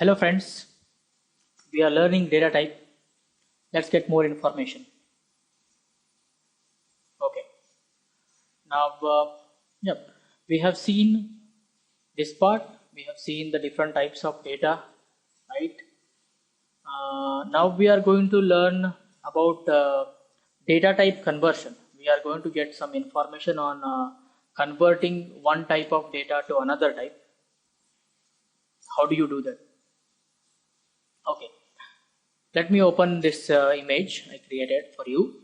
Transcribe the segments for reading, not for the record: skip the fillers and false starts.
Hello friends, we are learning data type. Let's get more information. Okay, now we have seen this part. We have seen the different types of data, right? Now we are going to learn about data type conversion. We are going to get some information on converting one type of data to another type. How do you do that? Okay. Let me open this image I created for you.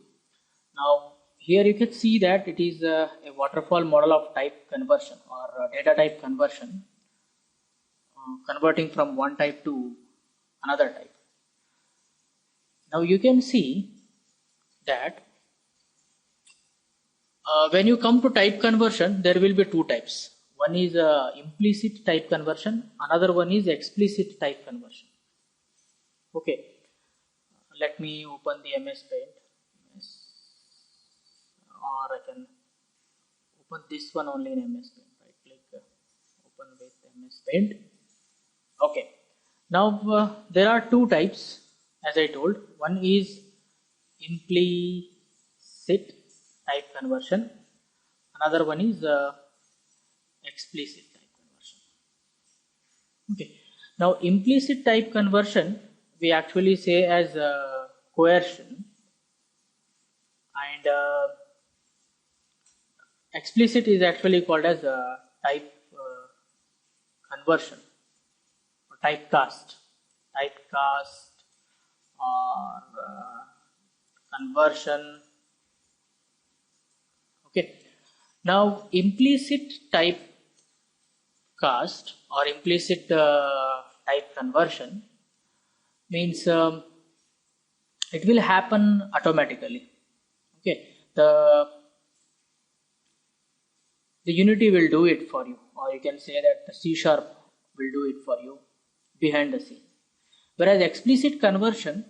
Now here you can see that it is a waterfall model of type conversion or data type conversion, converting from one type to another type. Now you can see that when you come to type conversion, there will be two types. One is implicit type conversion, another one is explicit type conversion. Okay. Let me open the MS Paint, or I can open this one only in MS Paint. Right click, open with MS Paint. Okay. Now there are two types, as I told. One is implicit type conversion. Another one is explicit type conversion. Okay. Now implicit type conversion we actually say as coercion, and explicit is actually called as type conversion or typecast or conversion. Okay. Now implicit typecast or implicit type conversion means it will happen automatically. Okay, the Unity will do it for you, or you can say that the C# will do it for you behind the scene. Whereas explicit conversion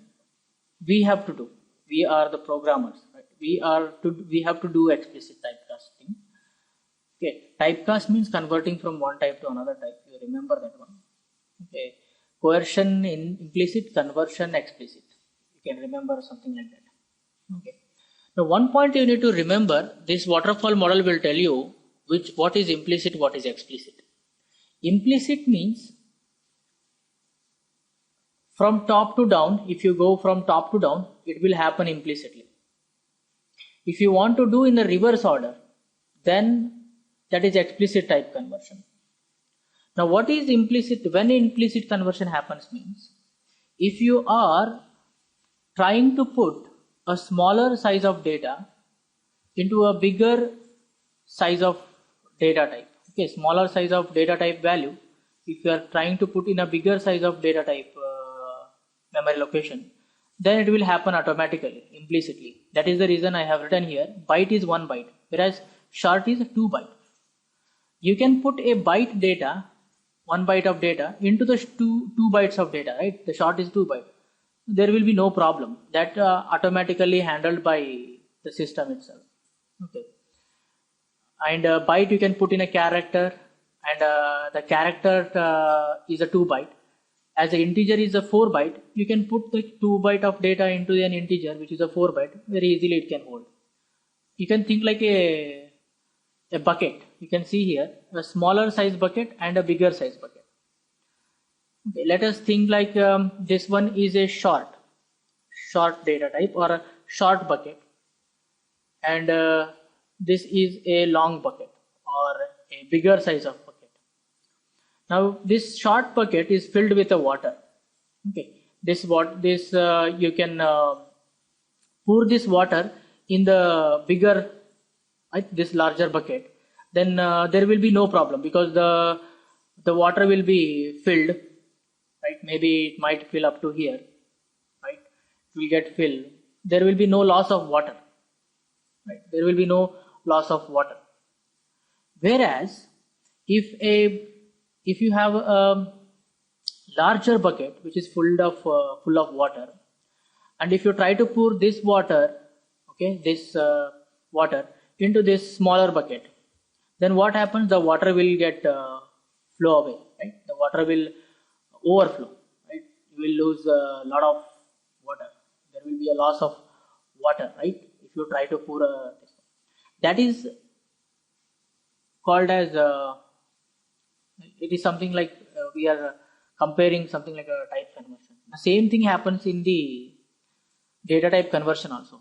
we have to do. We are the programmers, right? We have to do explicit typecasting. Okay, typecast means converting from one type to another type. You remember that one. Okay. Coercion in implicit, conversion explicit. You can remember something like that. Okay. Now one point you need to remember, this waterfall model will tell you what is implicit, what is explicit. Implicit means from top to down. If you go from top to down, it will happen implicitly. If you want to do in the reverse order, then that is explicit type conversion. Now what is implicit? When implicit conversion happens means, if you are trying to put a smaller size of data into a bigger size of data type, okay, smaller size of data type value, if you are trying to put in a bigger size of data type memory location, then it will happen automatically, implicitly. That is the reason I have written here, byte is 1 byte, whereas short is 2 byte. You can put a byte data, 1 byte of data into the two bytes of data, right? The short is 2 byte. There will be no problem. That automatically handled by the system itself. Okay. And byte you can put in a character, and the character is a 2 byte. As the integer is a 4 byte, you can put the 2 byte of data into an integer which is a 4 byte. Very easily it can hold. You can think like a bucket. You can see here a smaller size bucket and a bigger size bucket. Okay, let us think like this one is a short data type or a short bucket, and this is a long bucket or a bigger size of bucket. Now this short bucket is filled with the water. Okay, you can pour this water in the bigger, this larger bucket. Then there will be no problem because the water will be filled, right? Maybe it might fill up to here, right? It will get filled. There will be no loss of water, right? There will be no loss of water. Whereas if you have a larger bucket which is full of water, and if you try to pour this water, okay, this water into this smaller bucket, then what happens? The water will get flow away, right? The water will overflow, right? You will lose a lot of water. There will be a loss of water, right? If you try to pour that is called as it is something like we are comparing something like a type conversion. The same thing happens in the data type conversion also.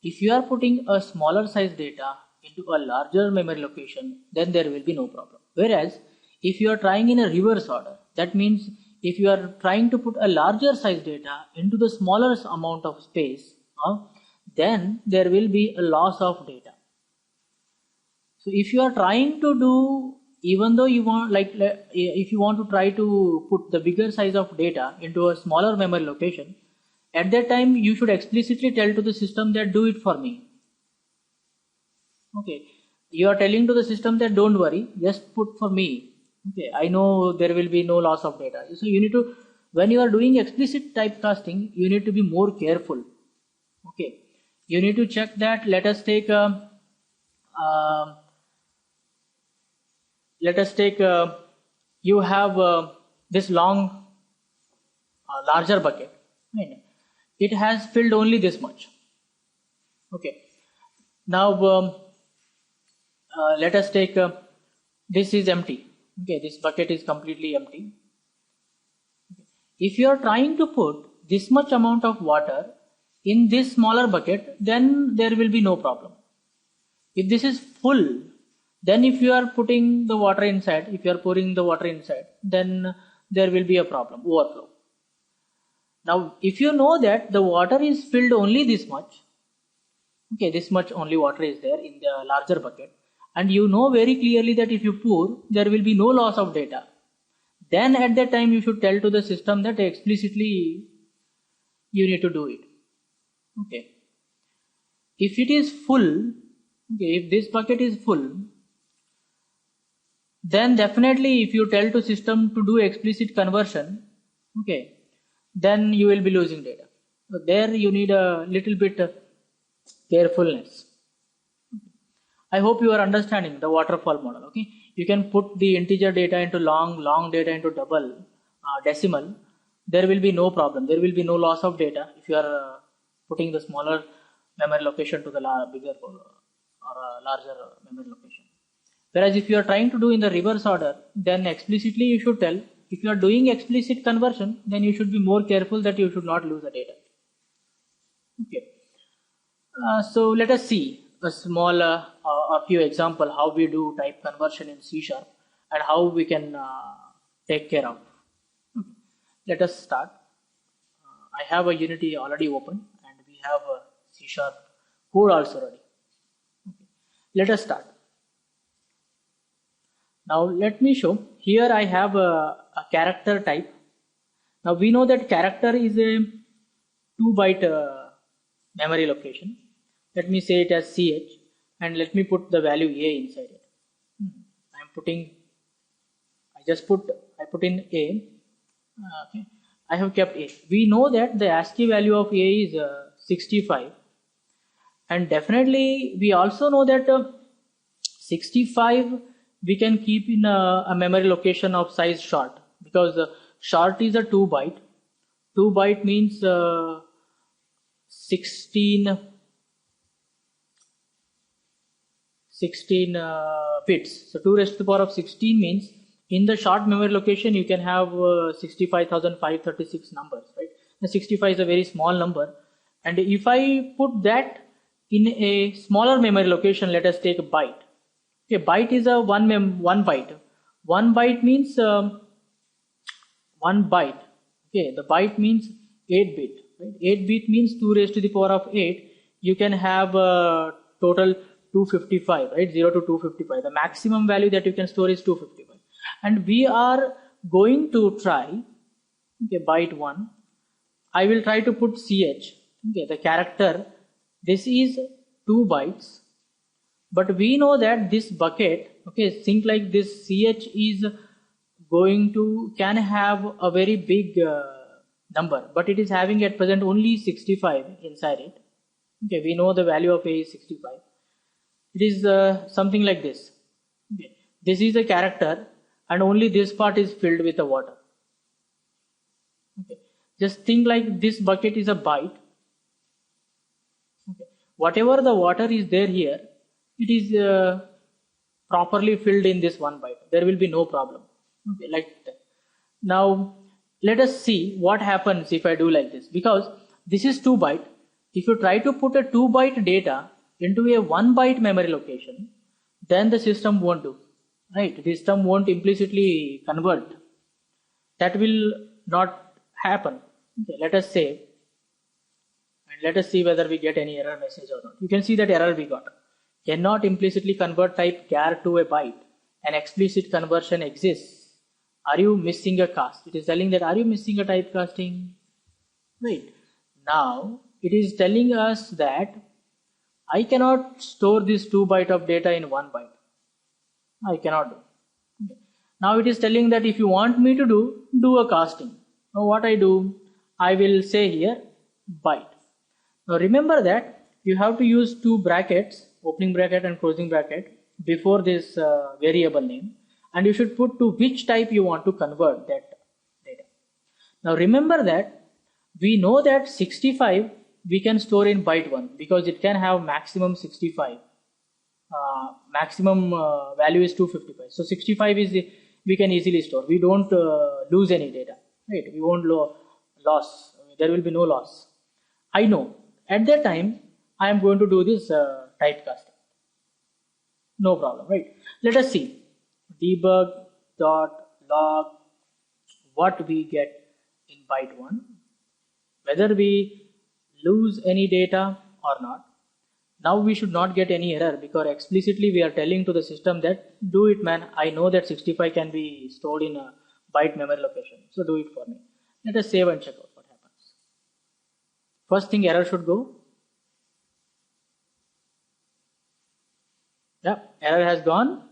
If you are putting a smaller size data into a larger memory location, then there will be no problem. Whereas if you are trying in a reverse order, that means if you are trying to put a larger size data into the smaller amount of space, then there will be a loss of data. So if you are trying to do, even though you want, like if you want to try to put the bigger size of data into a smaller memory location, at that time you should explicitly tell to the system that do it for me. Okay, you are telling to the system that don't worry, just put for me. Okay, I know there will be no loss of data. So you need to, when you are doing explicit typecasting, you need to be more careful. Okay, you need to check that. Let us take you have this long larger bucket, right? It has filled only this much. Okay, now let us take this is empty. Okay, this bucket is completely empty. If you are trying to put this much amount of water in this smaller bucket, then there will be no problem. If this is full, then if you are putting the water inside, if you are pouring the water inside, then there will be a problem, overflow. Now, if you know that the water is filled only this much, okay, this much only water is there in the larger bucket, and you know very clearly that if you pour, there will be no loss of data, then at that time you should tell to the system that explicitly you need to do it. Okay. If it is full, okay, if this bucket is full, then definitely if you tell to system to do explicit conversion, okay, then you will be losing data. So there you need a little bit carefulness. I hope you are understanding the waterfall model. Okay, you can put the integer data into long data into double decimal. There will be no problem. There will be no loss of data if you are putting the smaller memory location to the bigger or larger memory location. Whereas if you are trying to do in the reverse order, then explicitly you should tell. If you are doing explicit conversion, then you should be more careful that you should not lose the data. Okay. So let us see a small a few example how we do type conversion in C# and how we can take care of. Okay. Let us start. I have a Unity already open and we have a C# code also ready. Okay. Let us start. Now let me show. Here I have a character type. Now we know that character is a 2-byte memory location. Let me say it as CH and let me put the value A inside it. I put in A. Okay. I have kept A. We know that the ASCII value of A is 65, and definitely we also know that 65 we can keep in a memory location of size short, because short is a 2-byte. 2-byte means 16 bits. So 2 raised to the power of 16 means in the short memory location you can have 65,536 numbers, right? The 65 is a very small number, and if I put that in a smaller memory location, let us take a byte. Okay, byte is a one byte. 1 byte means 1 byte. Okay, the byte means 8 bit. Right? 8 bit means 2 raised to the power of 8. You can have total 255, right? 0 to 255. The maximum value that you can store is 255. And we are going to try, okay, byte 1. I will try to put CH. Okay, the character. This is 2 bytes. But we know that this bucket, okay, think like this CH is going to, can have a very big number, but it is having at present only 65 inside it. Okay, we know the value of A is 65. It is something like this. Okay. This is a character and only this part is filled with the water. Just think like this bucket is a byte. Okay. Whatever the water is there here, it is properly filled in this one byte. There will be no problem. Okay, like that. Now let us see what happens if I do like this, because this is 2 byte. If you try to put a 2 byte data into a 1 byte memory location, then the system won't do. Right? The system won't implicitly convert. That will not happen. Okay, let us save and let us see whether we get any error message or not. You can see that error we got. Cannot implicitly convert type char to a byte. An explicit conversion exists. Are you missing a cast? It is telling that, are you missing a typecasting? Right. Now it is telling us that I cannot store this 2 byte of data in 1 byte. I cannot do. Okay. Now it is telling that if you want me to do a casting. Now what I do, I will say here byte. Now remember that you have to use 2 brackets, opening bracket and closing bracket, before this variable name, and you should put to which type you want to convert that data. Now remember that we know that 65 we can store in byte 1 because it can have maximum 65. Maximum value is 255. So 65 is we can easily store. We don't lose any data. Right? We won't loss. There will be no loss. I know. At that time, I am going to do this typecasting. No problem, right? Let us see. Debug.log what we get in byte 1. Whether we lose any data or not. Now we should not get any error because explicitly we are telling to the system that do it, man. I know that 65 can be stored in a byte memory location. So do it for me. Let us save and check out what happens. First thing, error should go. Yeah, error has gone.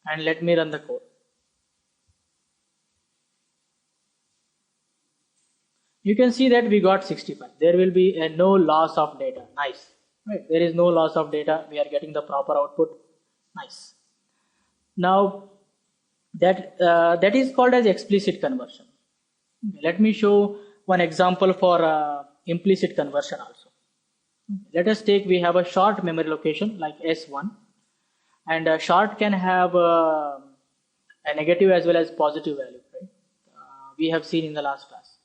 And let me run the code. You can see that we got 65. There will be no loss of data. Nice. Right. There is no loss of data. We are getting the proper output. Nice. Now that is called as explicit conversion. Okay. Let me show one example for implicit conversion also. Let us take, we have a short memory location like S1, and short can have a negative as well as positive value. Right? We have seen in the last class.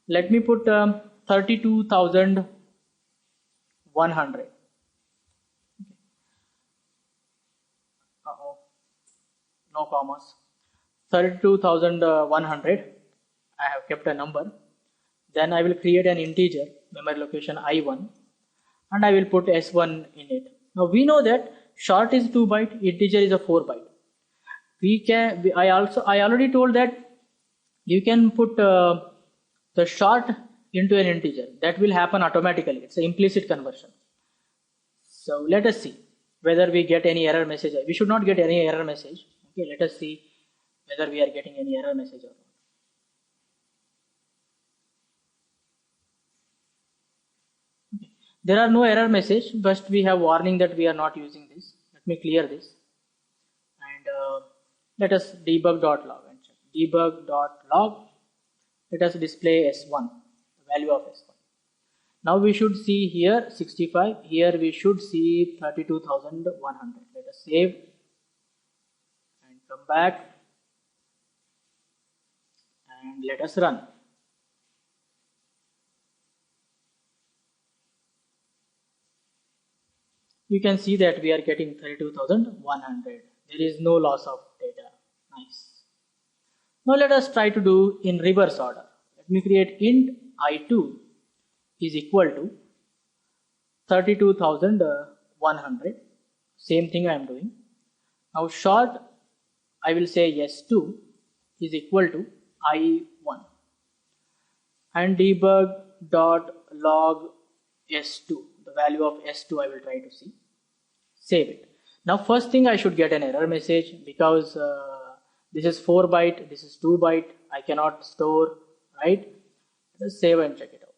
Let me put 32,100. No commas. 32,100. I have kept a number. Then I will create an integer memory location I1 and I will put S1 in it. Now we know that short is 2 byte, integer is a 4 byte. I already told that you can put the short into an integer. That will happen automatically. It's an implicit conversion. So let us see whether we get any error message. We should not get any error message. Okay, let us see whether we are getting any error message or not. Okay. There are no error message, but we have warning that we are not using this. Let me clear this. And let us debug.log and check. Debug.log. Let us display S1, the value of S1. Now we should see here 65, here we should see 32,100. Let us save and come back and let us run. You can see that we are getting 32,100. There is no loss of data. Nice. Now let us try to do in reverse order. Let me create int I2 is equal to 32,100. Same thing I am doing. Now short, I will say S2 is equal to I1 and debug.log S2, the value of S2 I will try to see. Save it. Now first thing I should get an error message because this is 4 byte, this is 2 byte, I cannot store, right? Let's save and check it out.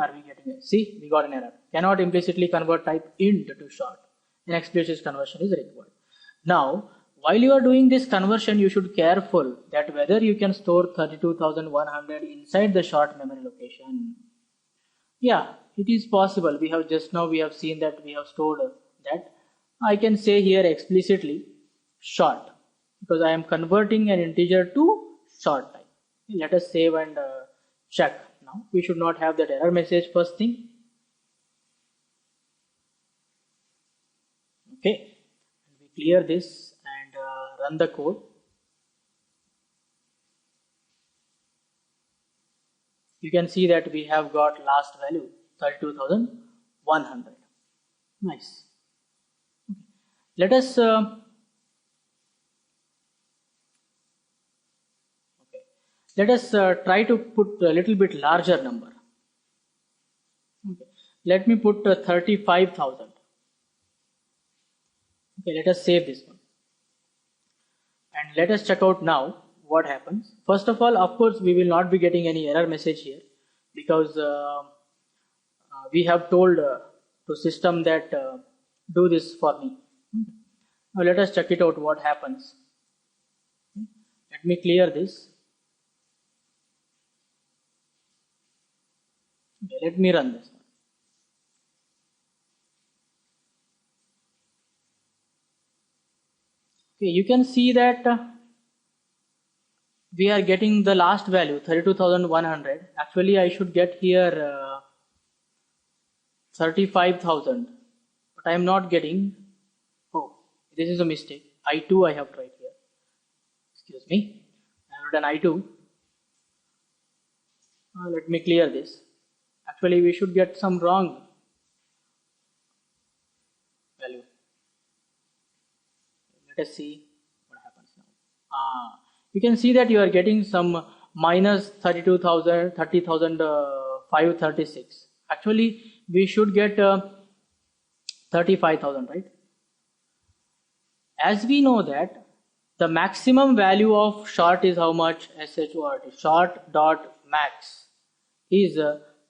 Are we getting it? See, we got an error. Cannot implicitly convert type int to short. An explicit conversion is required. Now, while you are doing this conversion, you should careful that whether you can store 32,100 inside the short memory location. Yeah, it is possible. We have just now we have seen that we have stored that. I can say here explicitly short because I am converting an integer to short type. Let us save and check. Now we should not have that error message first thing. Okay, we clear this and run the code. You can see that we have got last value 32,100. Nice. Okay. Let us try to put a little bit larger number. Okay. Let me put 35,000. Okay, let us save this one. And let us check out now what happens. First of all, of course, we will not be getting any error message here because we have told to system that do this for me. Now let us check it out what happens. Let me clear this. Okay, let me run this. Okay, you can see that we are getting the last value 32,100. Actually, I should get here 35,000, but I am not getting. Oh, this is a mistake. I2 I have tried here. Excuse me. I have written I2. Let me clear this. Actually, we should get some wrong value. Let us see what happens now. You can see that you are getting some minus 32,000, 30,536. Actually, we should get 35,000, right? As we know that the maximum value of short is how much? SHORT. Short dot max is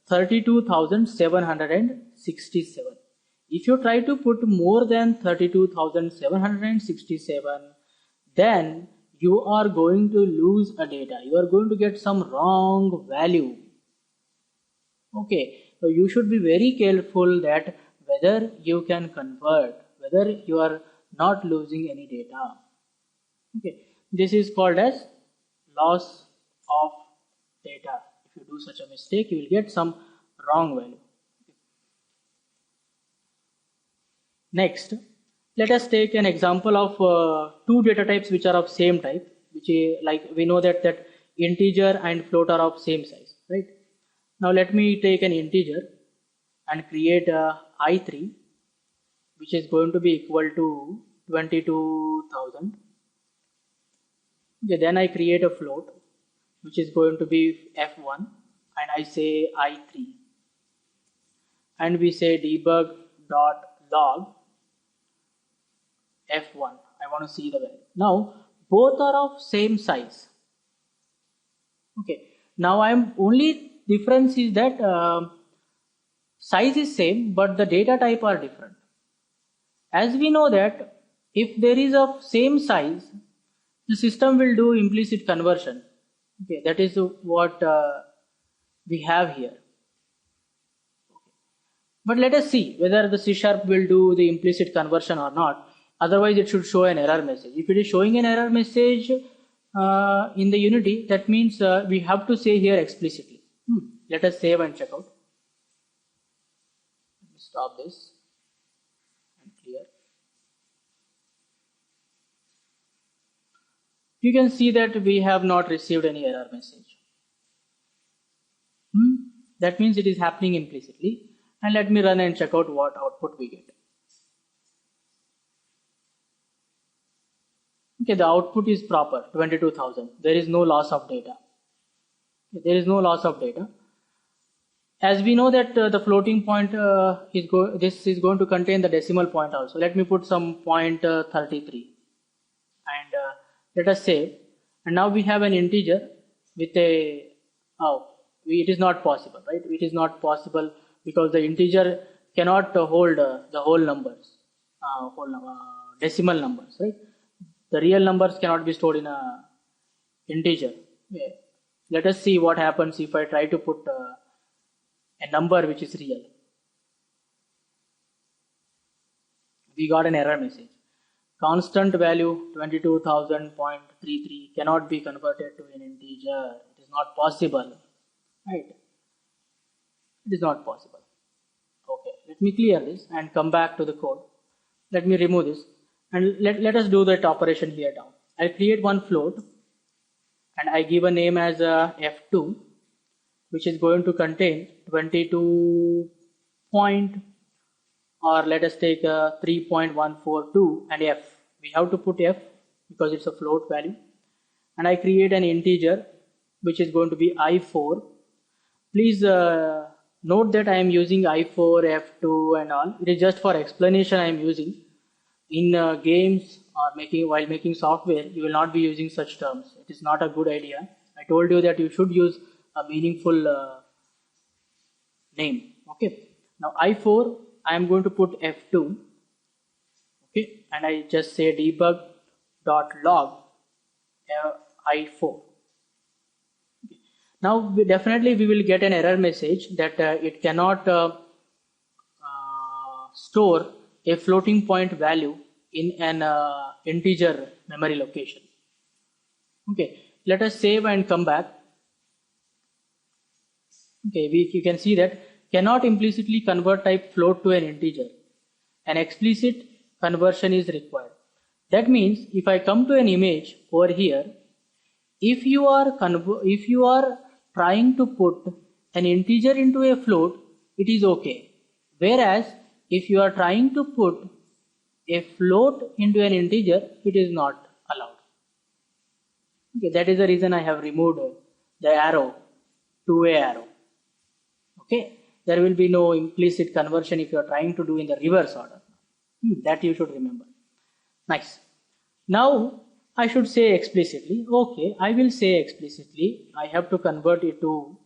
32,767. If you try to put more than 32,767, then you are going to lose a data. You are going to get some wrong value. Okay, so you should be very careful that whether you can convert, whether you are not losing any data. Okay, this is called as loss of data. If you do such a mistake, you will get some wrong value. Next, let us take an example of two data types which are of same type, which is like we know that integer and float are of same size, right? Now let me take an integer and create a I3, which is going to be equal to 22,000. Okay, then I create a float, which is going to be F1, and I say I3, and we say debug.log F1. I want to see the value. Now both are of same size. Okay. Now I am only difference is that size is same, but the data type are different. As we know that if there is of same size, the system will do implicit conversion. Okay, that is what we have here. Okay. But let us see whether the C# will do the implicit conversion or not. Otherwise, it should show an error message. If it is showing an error message in the Unity, that means we have to say here explicitly. Let us save and check out. Let me stop this and clear. You can see that we have not received any error message. That means it is happening implicitly. And let me run and check out what output we get. Okay, the output is proper, 22,000. There is no loss of data. There is no loss of data. As we know that the floating point this is going to contain the decimal point also. Let me put some point 33 and let us save. And now we have an integer with a it is not possible, right? It is not possible because the integer cannot hold the whole numbers, decimal numbers, right? The real numbers cannot be stored in a integer. Okay. Let us see what happens if I try to put a number which is real. We got an error message. Constant value 22,000.33 cannot be converted to an integer. It is not possible. Right? It is not possible. Okay, let me clear this and come back to the code. Let me remove this and let us do that operation here down. I'll create one float and I give a name as F2, which is going to contain 22 point, or let us take 3.142 and F. We have to put F because it's a float value. And I create an integer which is going to be I4. Please note that I am using I4, F2 and all. It is just for explanation I am using. In games or while making software, you will not be using such terms. It is not a good idea. I told you that you should use a meaningful name. Okay. Now I4, I am going to put F2. Okay, and I just say debug.log I4. Okay. Now definitely we will get an error message that it cannot store a floating point value in an integer memory location. Okay, let us save and come back. Okay, you can see that cannot implicitly convert type float to an integer. An explicit conversion is required. That means if I come to an image over here, if you are trying to put an integer into a float, it is okay. Whereas if you are trying to put a float into an integer, it is not allowed. Okay, that is the reason I have removed the arrow, two-way arrow. Okay, there will be no implicit conversion if you are trying to do in the reverse order. That you should remember. Nice. Now I should say explicitly. Okay, I will say explicitly. I have to convert it to.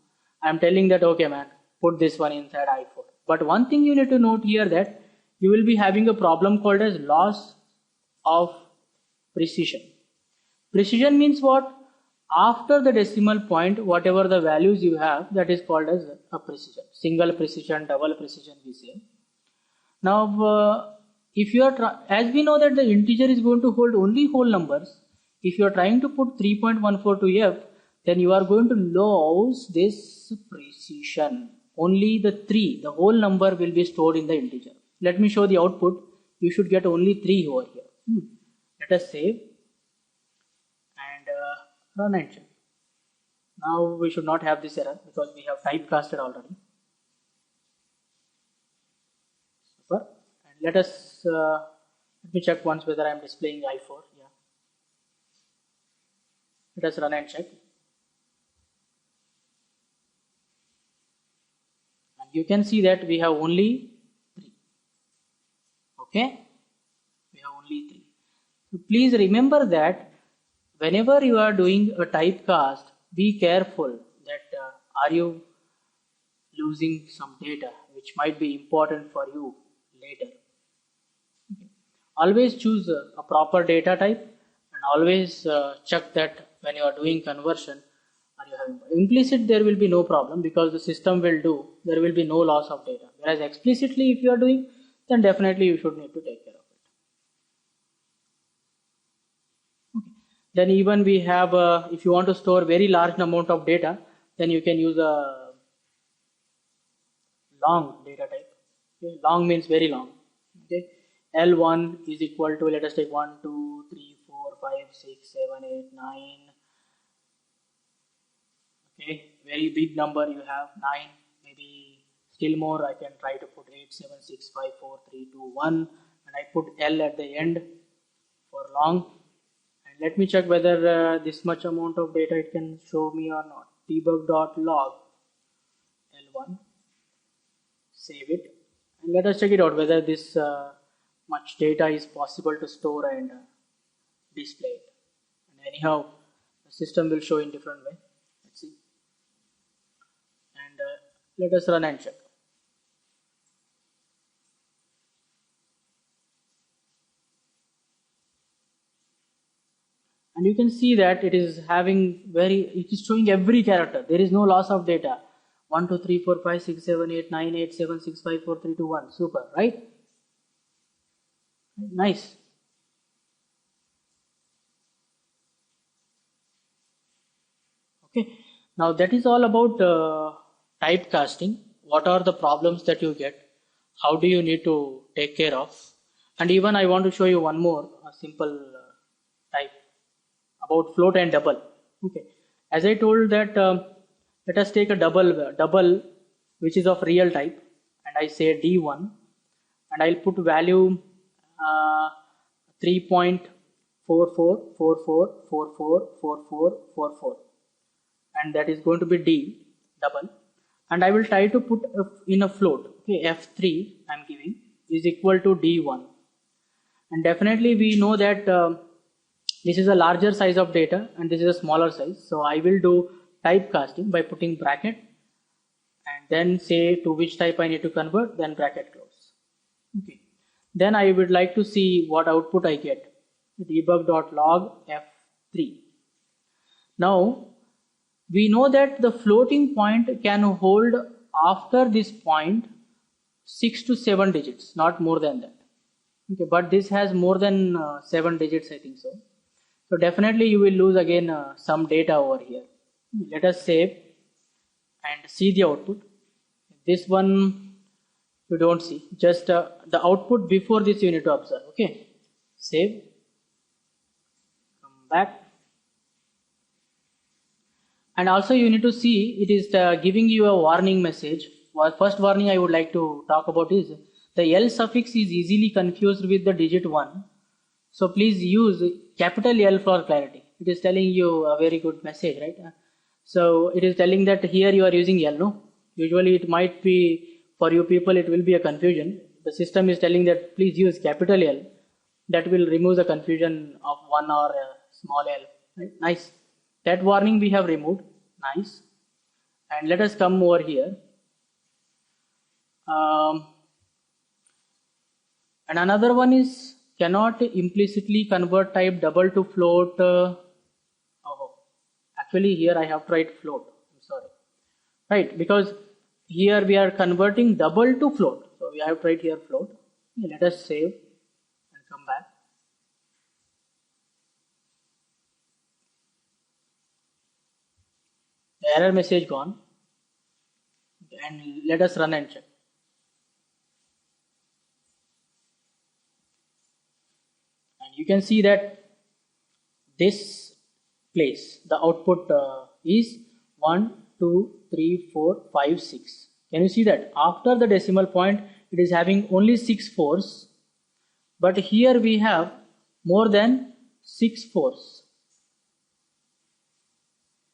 I am telling that okay, man, put this one inside I4. But one thing you need to note here that you will be having a problem called as loss of precision. Precision means what? After the decimal point, whatever the values you have, that is called as a precision. Single precision, double precision, we say. Now, if you are, as we know that the integer is going to hold only whole numbers, if you are trying to put 3.142 F, then you are going to lose this precision. Only the 3, the whole number will be stored in the integer. Let me show the output. You should get only 3 over here. Let us save and run and check. Now we should not have this error because we have typecasted already. Super. And let us let me check once whether I am displaying I4. Yeah. Let us run and check. And you can see that we have only 3. Okay. We have only 3. So please remember that whenever you are doing a typecast, be careful that are you losing some data which might be important for you later. Okay. Always choose a proper data type and always check that when you are doing conversion, are you having implicit, there will be no problem because the system will do, there will be no loss of data. Whereas explicitly if you are doing, then definitely you should need to take care of it. Okay. Then even we have, if you want to store very large amount of data, then you can use a long data type. Okay. Long means very long. Okay. L1 is equal to, let us take 1, 2, 3, 4, 5, 6, 7, 8, 9. Okay, very big number you have, 9, maybe still more. I can try to put 8, 7, 6, 5, 4, 3, 2, 1, and I put L at the end for long. And let me check whether this much amount of data it can show me or not. Debug.log L1, save it, and let us check it out whether this much data is possible to store and display it. And anyhow, the system will show in different way. Let's see. And let us run and check. And you can see that it is showing every character. There is no loss of data. 1, 2, 3, 4, 5, 6, 7, 8, 9, 8, 7, 6, 5, 4, 3, 2, 1. Super, right? Nice. Okay. Now that is all about typecasting. What are the problems that you get? How do you need to take care of? And even I want to show you one more simple type about float and double. Okay. As I told that, let us take a double which is of real type, and I say D1, and I'll put value 3.4444444444, and that is going to be D double, and I will try to put in a float. Okay, F3 I'm giving is equal to D1, and definitely we know that this is a larger size of data and this is a smaller size, so I will do typecasting by putting bracket and then say to which type I need to convert, then bracket close. Okay. Then I would like to see what output I get. Debug.log F3. Now we know that the floating point can hold after this point 6 to 7 digits, not more than that. Okay, but this has more than 7 digits, I think so. So definitely you will lose again some data over here. Let us save and see the output. This one you don't see, just the output before this you need to observe. Okay, save, come back, and also you need to see it is giving you a warning message. First warning I would like to talk about is the L suffix is easily confused with the digit 1, so please use capital L for clarity. It is telling you a very good message, right? So it is telling that here you are using L, no? Usually it might be, for you people it will be a confusion. The system is telling that please use capital L. That will remove the confusion of 1 or small l. Right? Nice. That warning we have removed. Nice. And let us come over here. And another one is cannot implicitly convert type double to float. Actually here I have tried float. I'm sorry. Right, because here we are converting double to float. So we have tried here float. Let us save and come back. The error message gone. And let us run and check. And you can see that this place, the output is 1, 2, 3, 4, 5, 6. Can you see that? After the decimal point, it is having only 6 fours, but here we have more than 6 fours.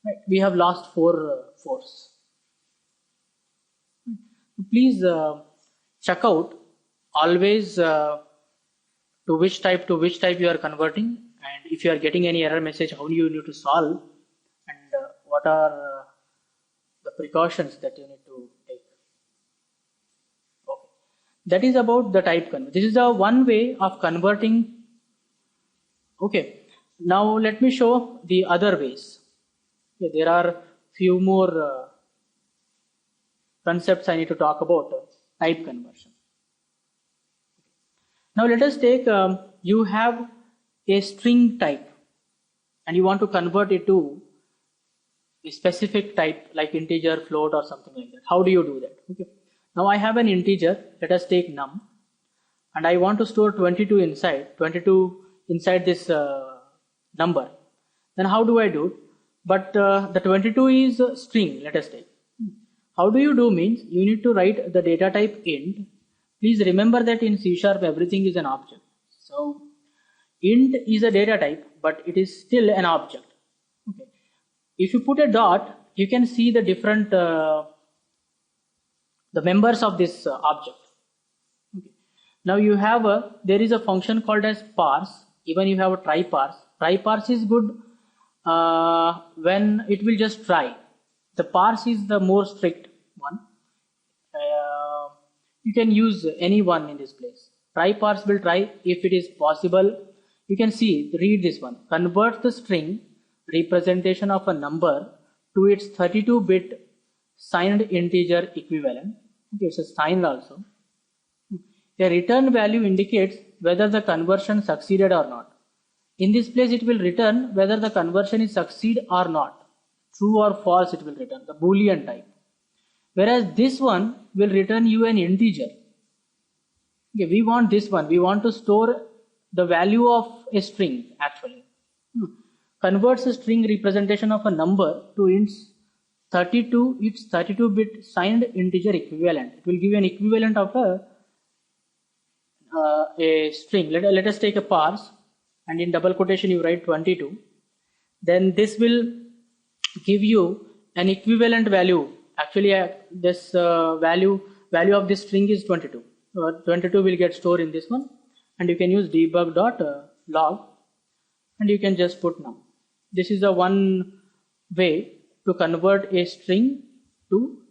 Right? We have lost 4 fours. Please check out always to which type you are converting, and if you are getting any error message, how do you need to solve, and what are the precautions that you need to take. Okay. That is about the type conversion. This is the one way of converting. Okay. Now let me show the other ways. Okay. There are few more concepts I need to talk about type conversion. Now let us take, you have a string type and you want to convert it to a specific type like integer, float or something like that. How do you do that? Okay. Now I have an integer, let us take num, and I want to store 22 inside this number. Then how do I do? But the 22 is a string, let us take. How do you do means you need to write the data type int. Please remember that in C# everything is an object. So int is a data type, but it is still an object. Okay. If you put a dot, you can see the different the members of this object. Okay. Now you have there is a function called as parse. Even you have a try parse. Try parse is good when it will just try. The parse is the more strict one. You can use any one in this place. Try parse will try if it is possible. You can see, read this one. Convert the string representation of a number to its 32-bit signed integer equivalent. Okay, it's a signed also. A return value indicates whether the conversion succeeded or not. In this place, it will return whether the conversion is succeed or not. True or false it will return, the Boolean type. Whereas this one will return you an integer. Okay, we want this one. We want to store the value of a string actually. Converts a string representation of a number to its 32-bit signed integer equivalent. It will give you an equivalent of a string. Let us take a parse, and in double quotation you write 22. Then this will give you an equivalent value. Actually, this value of this string is 22. 22 will get stored in this one, and you can use debug.log, and you can just put num. This is the one way to convert a string to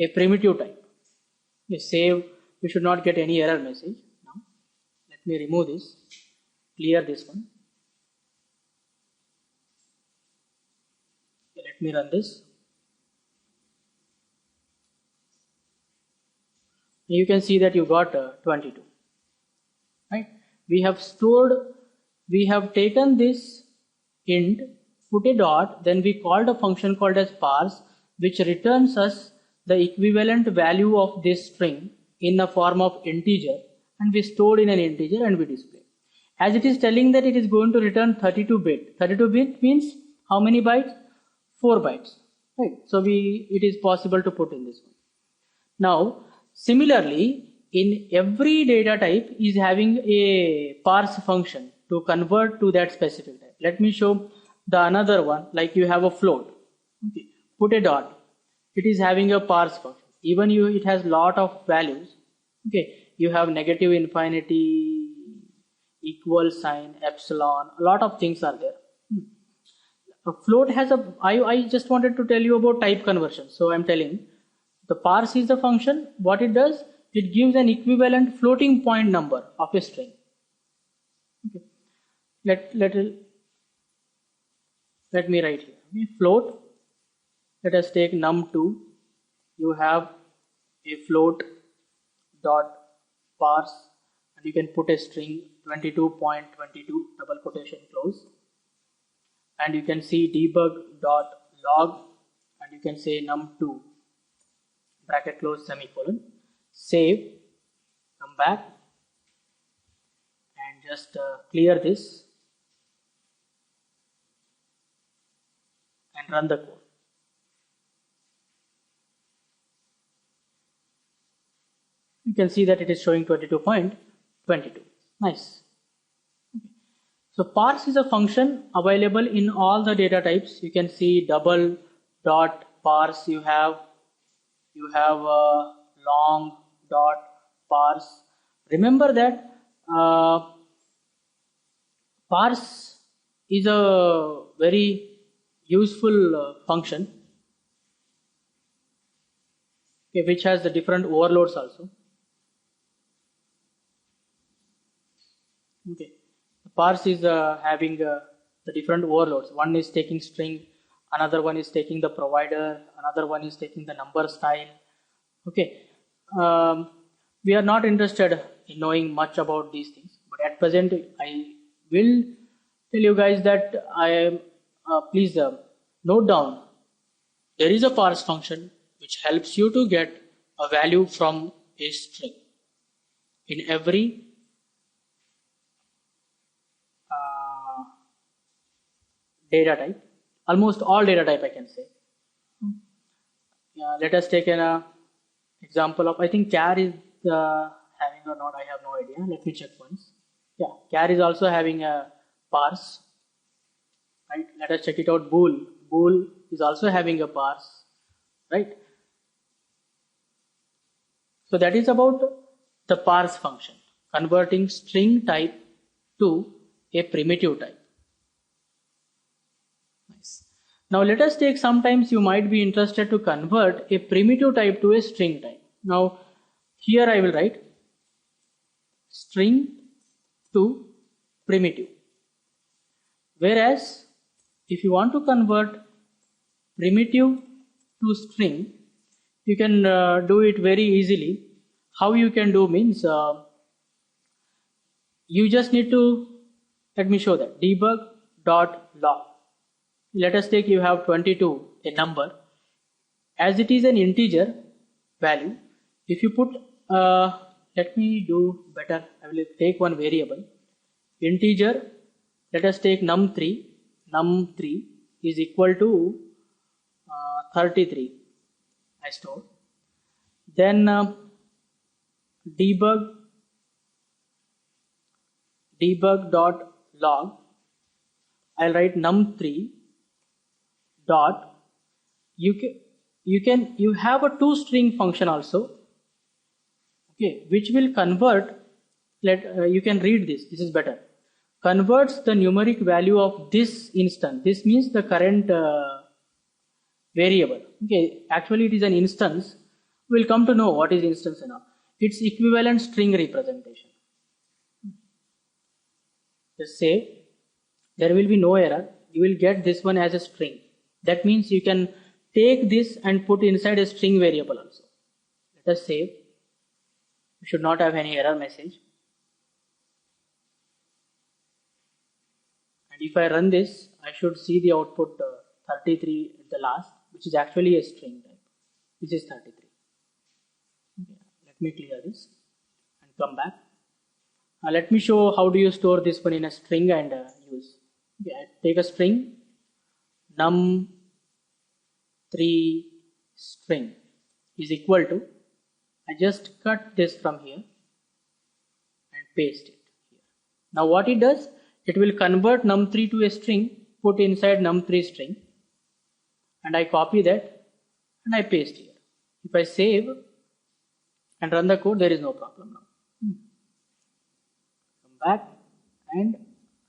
a primitive type. We save. We should not get any error message. Now, let me remove this. Clear this one. Okay, let me run this. You can see that you got 22. Right? We have taken this int, put a dot, then we called a function called as parse, which returns us the equivalent value of this string in the form of integer, and we stored in an integer and we display. As it is telling that it is going to return 32-bit. 32-bit means how many bytes? 4 bytes. Right? So it is possible to put in this one. Now, similarly, in every data type is having a parse function to convert to that specific type. Let me show the another one. Like you have a float. Okay. Put a dot. It is having a parse function. Even it has lot of values. Okay. You have negative infinity, equal sign, epsilon. A lot of things are there. A float has a. I just wanted to tell you about type conversion. So I'm telling. The parse is the function. What it does, it gives an equivalent floating point number of a string. Okay. Let me write here. Okay. Float. Let us take num2. You have a float dot parse, and you can put a string 22.22 double quotation close, and you can see debug dot log, and you can say num2 bracket close semicolon, save, come back, and just clear this and run the code. You can see that it is showing 22.22. Nice. Okay. So parse is a function available in all the data types. You can see double dot parse. You have long dot parse. Remember that parse is a very useful function, okay, which has the different overloads also. Okay, the parse is having the different overloads. One is taking string, another one is taking the provider, another one is taking the number style. Okay, we are not interested in knowing much about these things, but at present I will tell you guys that I am please note down, there is a parse function which helps you to get a value from a string in every data type, almost all data type I can say. Let us take an example of, I think char is having or not, I have no idea. Let me check once. Yeah, char is also having a parse. Right? Let us check it out. Bool. Bool is also having a parse. Right? So that is about the parse function, converting string type to a primitive type. Nice. Now let us take, sometimes you might be interested to convert a primitive type to a string type. Now here I will write string to primitive. Whereas if you want to convert primitive to string, you can do it very easily. How you can do means you just need to, let me show that, debug.log. Let us take you have 22, a number. As it is an integer value, if you put, let me do better, I will take one variable, integer, let us take num3 is equal to 33, I store. Then debug.log, I'll write num3 dot, you have a toString function also, okay, which will convert, you can read this is better, converts the numeric value of this instance. This means the current variable. Okay, actually it is an instance. We'll come to know what is instance and all. Its equivalent string representation. Just save. There will be no error. You will get this one as a string. That means you can take this and put inside a string variable also. Let us save. You should not have any error message. And if I run this, I should see the output 33 at the last, which is actually a string type. This is 33. Okay. Let me clear this and come back. Let me show how do you store this one in a string and use. Okay, I take a string, num3 string is equal to, I just cut this from here and paste it here. Now what it does, it will convert num3 to a string, put inside num3 string, and I copy that and I paste here. If I save and run the code, there is no problem now. Come back and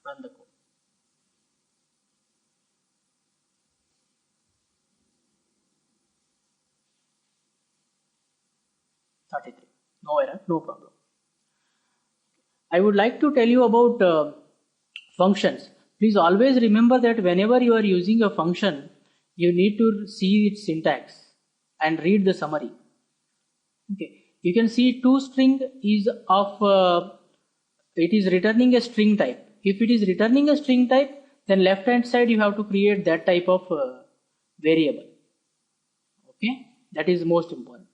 run the code. No error, no problem. I would like to tell you about functions. Please always remember that whenever you are using a function, you need to see its syntax and read the summary. Okay, you can see toString is of, it is returning a string type. If it is returning a string type, then left hand side you have to create that type of variable. Okay, that is most important.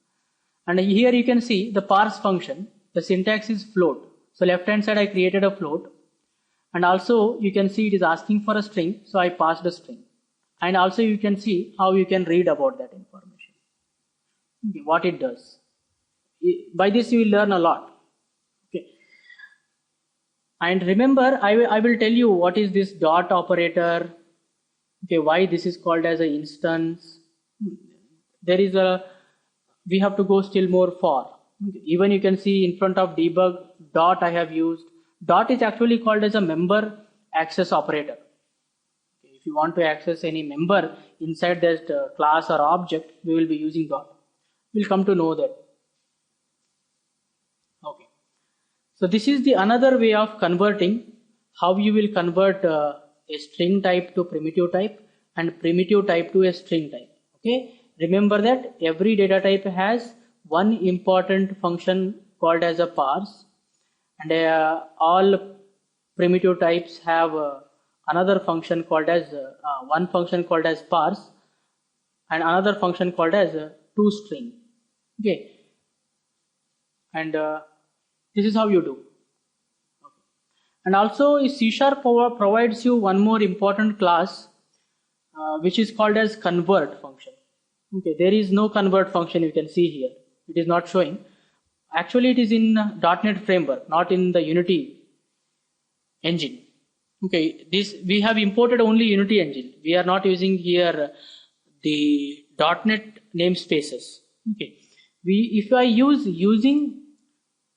And here you can see the parse function, the syntax is float. So left hand side I created a float, and also you can see it is asking for a string, so I passed a string. And also you can see how you can read about that information. Okay, what it does. By this you will learn a lot. Okay. And remember, I will tell you what is this dot operator. Okay, why this is called as an instance. There is we have to go still more far. Even you can see in front of debug dot I have used. Dot is actually called as a member access operator. If you want to access any member inside that class or object, we will be using dot. We'll come to know that. Okay. So this is the another way of converting, how you will convert a string type to primitive type and primitive type to a string type. Okay. Remember that every data type has one important function called as a parse, and all primitive types have another function called as one function called as parse and another function called as toString. Okay, and this is how you do. Okay. And also C# provides you one more important class which is called as convert function. Okay, there is no convert function you can see here. It is not showing. Actually, it is in .NET framework, not in the Unity engine. Okay, this we have imported only Unity engine. We are not using here the .NET namespaces. Okay, if I using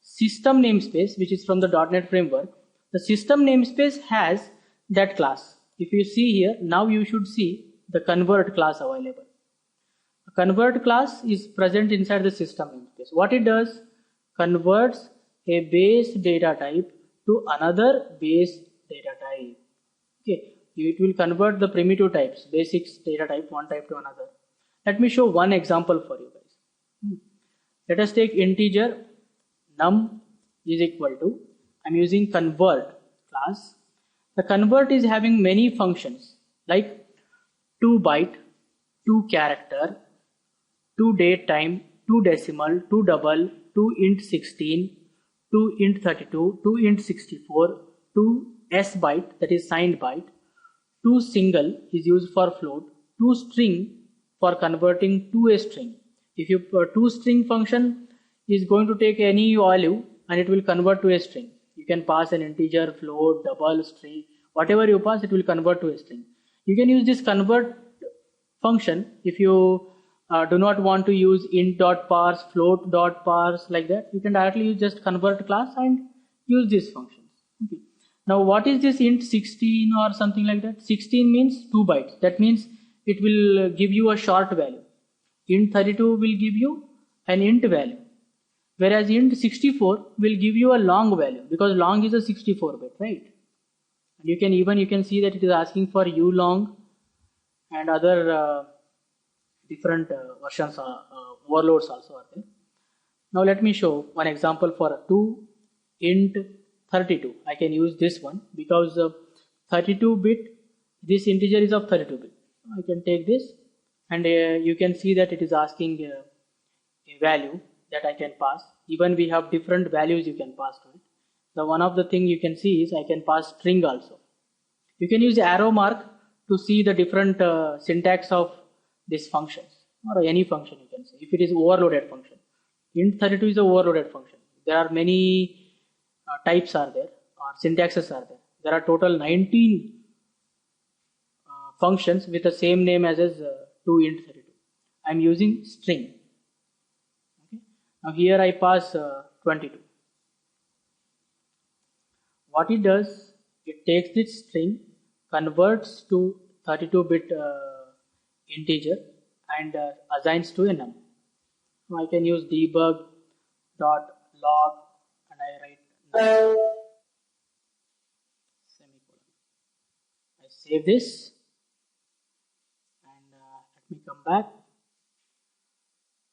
system namespace, which is from the .NET framework, the system namespace has that class. If you see here, now you should see the convert class available. Convert class is present inside the system namespace. What it does, converts a base data type to another base data type. Okay, it will convert the primitive types, basics data type, one type to another. Let me show one example for you guys. Let us take integer num is equal to, I'm using convert class. The convert is having many functions like 2 byte, 2 character, 2 date time, 2 decimal, 2 double, 2 int 16, 2 int 32, 2 int 64, 2 s byte, that is signed byte, 2 single is used for float, 2 string for converting to a string. If you put 2 string function is going to take any value and it will convert to a string. You can pass an integer, float, double, string, whatever you pass, it will convert to a string. You can use this convert function if you do not want to use int.parse, float.parse, like that. You can directly use just convert class and use these functions. Okay. Now what is this int 16 or something like that? 16 means 2 bytes. That means it will give you a short value. Int 32 will give you an int value. Whereas int 64 will give you a long value, because long is a 64 bit, right? And you can see that it is asking for ulong and other different versions, overloads also are there. Now let me show one example for 2 int 32. I can use this one because 32 bit, this integer is of 32 bit. I can take this and you can see that it is asking a value that I can pass. Even we have different values you can pass to it. The one of the thing you can see is I can pass string also. You can use arrow mark to see the different syntax of these functions, or any function you can say. If it is overloaded function, int 32 is a overloaded function. There are many types are there, or syntaxes are there. There are total 19 functions with the same name as 2 int 32. I am using string. Okay. Now here I pass 22. What it does, it takes this string, converts to 32-bit integer and assigns to a num. Now I can use debug dot log and I write semicolon. I save this and let me come back,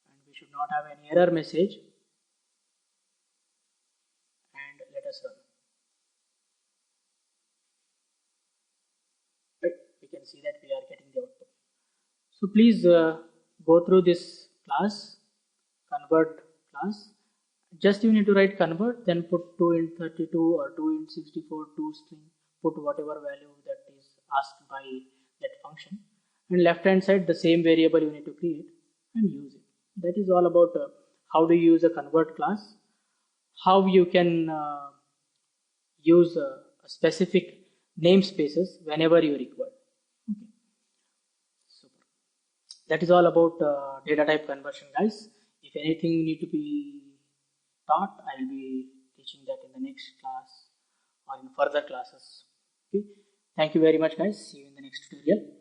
and we should not have any error message, and let us run. Right. We can see that we are getting the output. So please go through this class, convert class. Just you need to write convert, then put 2 int 32 or 2 int 64, 2 string, put whatever value that is asked by that function. And left hand side, the same variable you need to create and use it. That is all about how to use a convert class, how you can use specific namespaces whenever you require. Okay. Super. That is all about data type conversion, guys. If anything need to be taught, I will be teaching that in the next class or in further classes. Okay. Thank you very much, guys. See you in the next tutorial.